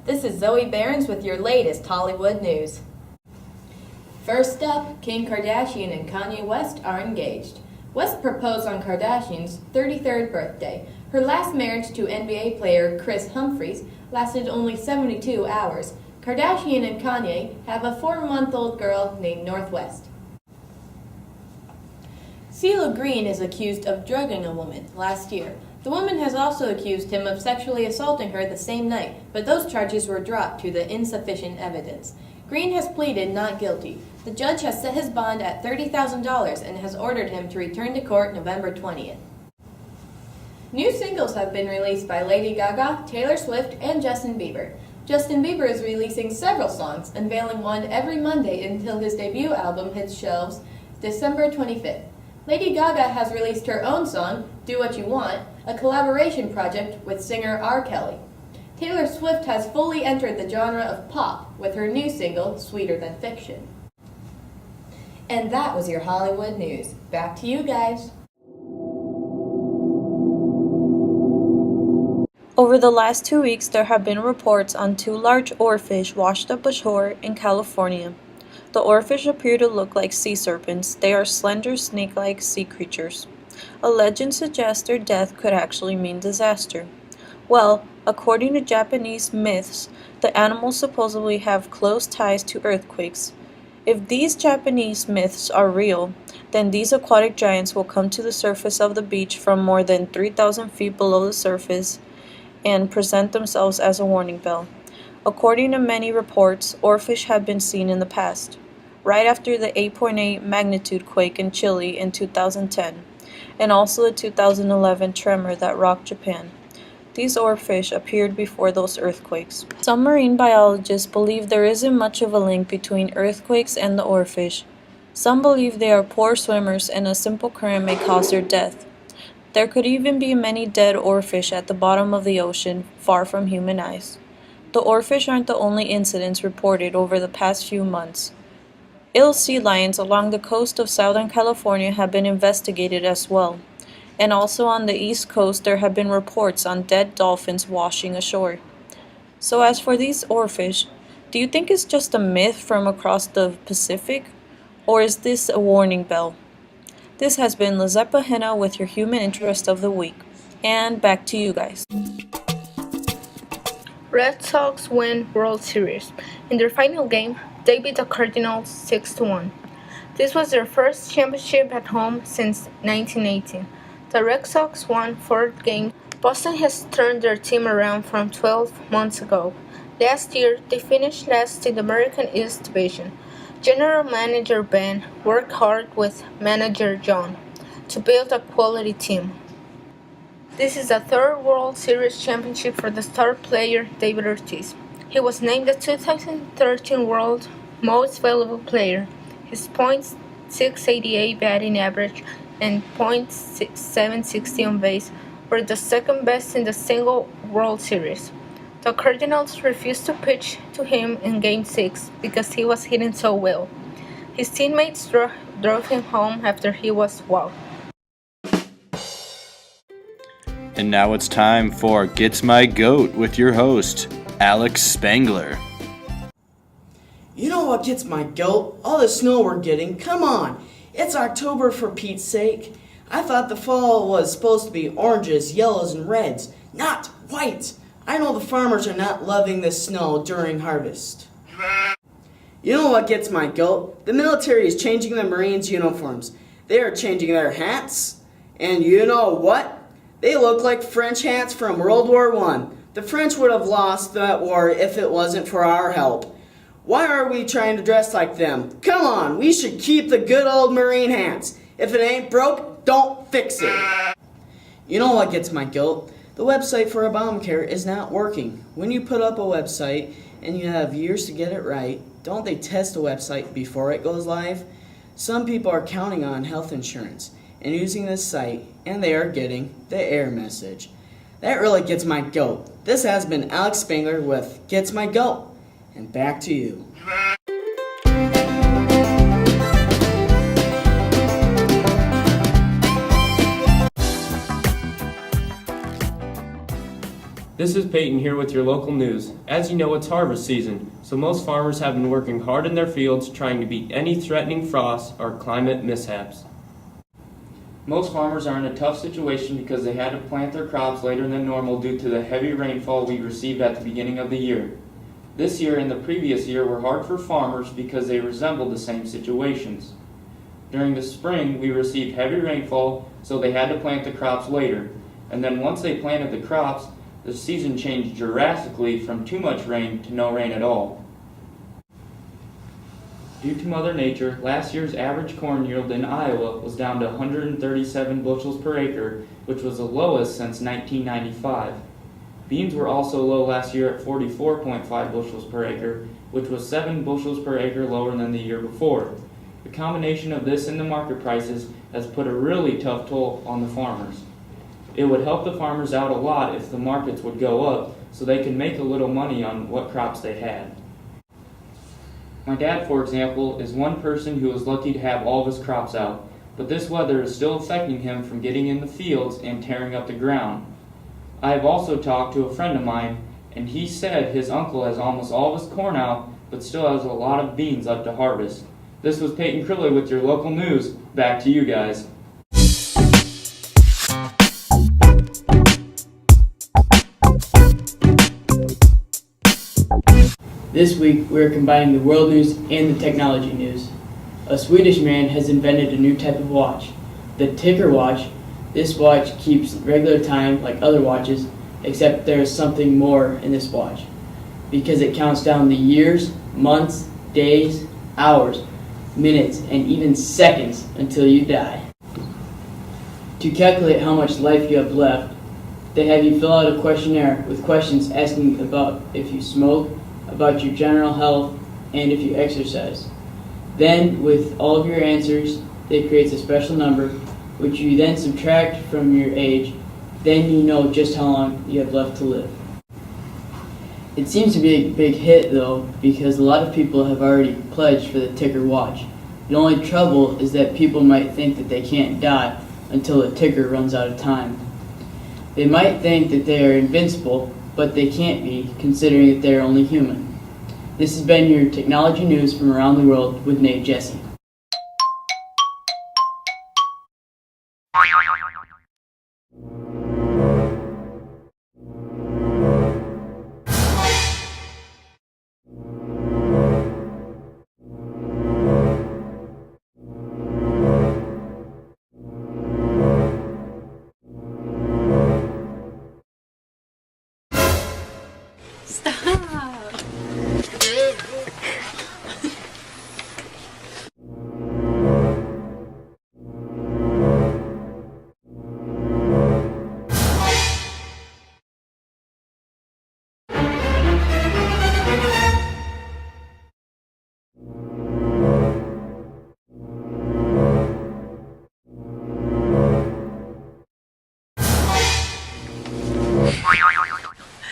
This is Zoe Behrens with your latest Hollywood news. First up, Kim Kardashian and Kanye West are engaged. West proposed on Kardashian's 33rd birthday. Her last marriage to NBA player Kris Humphries lasted only 72 hours. Kardashian and Kanye have a 4-month-old girl named Northwest. CeeLo Green is accused of drugging a woman last year. The woman has also accused him of sexually assaulting her the same night, but those charges were dropped due to insufficient evidence. Green has pleaded not guilty. The judge has set his bond at $30,000 and has ordered him to return to court November 20th. New singles have been released by Lady Gaga, Taylor Swift, and Justin Bieber. Justin Bieber is releasing several songs, unveiling one every Monday until his debut album hits shelves December 25th. Lady Gaga has released her own song, Do What You Want, a collaboration project with singer R. Kelly. Taylor Swift has fully entered the genre of pop with her new single, Sweeter Than Fiction. And that was your Hollywood news. Back to you guys. Over the last 2 weeks, there have been reports on 2 large oarfish washed up ashore in California. The oarfish appear to look like sea serpents. They are slender, snake-like sea creatures. A legend suggests their death could actually mean disaster. Well, according to Japanese myths, the animals supposedly have close ties to earthquakes. If these Japanese myths are real, then these aquatic giants will come to the surface of the beach from more than 3,000 feet below the surface and present themselves as a warning bell. According to many reports, oarfish have been seen in the past, right after the 8.8 magnitude quake in Chile in 2010, and also the 2011 tremor that rocked Japan. These oarfish appeared before those earthquakes. Some marine biologists believe there isn't much of a link between earthquakes and the oarfish. Some believe they are poor swimmers and a simple current may cause their death. There could even be many dead oarfish at the bottom of the ocean, far from human eyes. The oarfish aren't the only incidents reported over the past few months. Ill sea lions along the coast of Southern California have been investigated as well. And also on the East Coast there have been reports on dead dolphins washing ashore. So as for these oarfish, do you think it's just a myth from across the Pacific? Or is this a warning bell? This has been Lizepa Henna with your Human Interest of the Week. And back to you guys. Red Sox win World Series. In their final game, they beat the Cardinals 6-1. This was their first championship at home since 1918. The Red Sox won 4 games. Boston has turned their team around from 12 months ago. Last year, they finished last in the American East Division. General Manager Ben worked hard with Manager John to build a quality team. This is the 3rd World Series championship for the star player David Ortiz. He was named the 2013 World Most Valuable Player. His .688 batting average and .760 on base were the second best in the single World Series. The Cardinals refused to pitch to him in Game 6 because he was hitting so well. His teammates drove him home after he was walked. And now it's time for Gets My Goat with your host, Alex Spangler. You know what gets my goat? All the snow we're getting. Come on. It's October for Pete's sake. I thought the fall was supposed to be oranges, yellows, and reds, not whites. I know the farmers are not loving the snow during harvest. You know what gets my goat? The military is changing the Marines' uniforms. They are changing their hats. And you know what? They look like French hats from World War I. The French would have lost that war if it wasn't for our help. Why are we trying to dress like them? Come on, we should keep the good old Marine hats. If it ain't broke, don't fix it. You know what gets my goat? The website for Obamacare is not working. When you put up a website and you have years to get it right, don't they test the website before it goes live? Some people are counting on health insurance and using this site, and they are getting the error message. That really gets my goat. This has been Alex Spangler with Gets My Goat. And back to you. This is Peyton here with your local news. As you know, it's harvest season, so most farmers have been working hard in their fields trying to beat any threatening frost or climate mishaps. Most farmers are in a tough situation because they had to plant their crops later than normal due to the heavy rainfall we received at the beginning of the year. This year and the previous year were hard for farmers because they resembled the same situations. During the spring, we received heavy rainfall, so they had to plant the crops later. And then once they planted the crops, the season changed drastically from too much rain to no rain at all. Due to Mother Nature, last year's average corn yield in Iowa was down to 137 bushels per acre, which was the lowest since 1995. Beans were also low last year at 44.5 bushels per acre, which was 7 bushels per acre lower than the year before. The combination of this and the market prices has put a really tough toll on the farmers. It would help the farmers out a lot if the markets would go up so they can make a little money on what crops they had. My dad, for example, is one person who is lucky to have all of his crops out, but this weather is still affecting him from getting in the fields and tearing up the ground. I have also talked to a friend of mine, and he said his uncle has almost all of his corn out, but still has a lot of beans left to harvest. This was Peyton Crilly with your local news. Back to you guys. This week, we are combining the world news and the technology news. A Swedish man has invented a new type of watch, the ticker watch. This watch keeps regular time like other watches, except there is something more in this watch, because it counts down the years, months, days, hours, minutes, and even seconds until you die. To calculate how much life you have left, they have you fill out a questionnaire with questions asking about if you smoke, about your general health, and if you exercise. Then, with all of your answers, it creates a special number, which you then subtract from your age. Then you know just how long you have left to live. It seems to be a big hit, though, because a lot of people have already pledged for the ticker watch. The only trouble is that people might think that they can't die until the ticker runs out of time. They might think that they are invincible, but they can't be, considering that they are only human. This has been your technology news from around the world with Nate Jesse.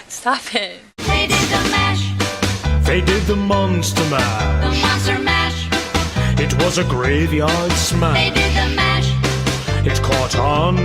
Stop it. They did the mash. They did the monster mash. The monster mash. It was a graveyard smash. They did the mash. It caught on.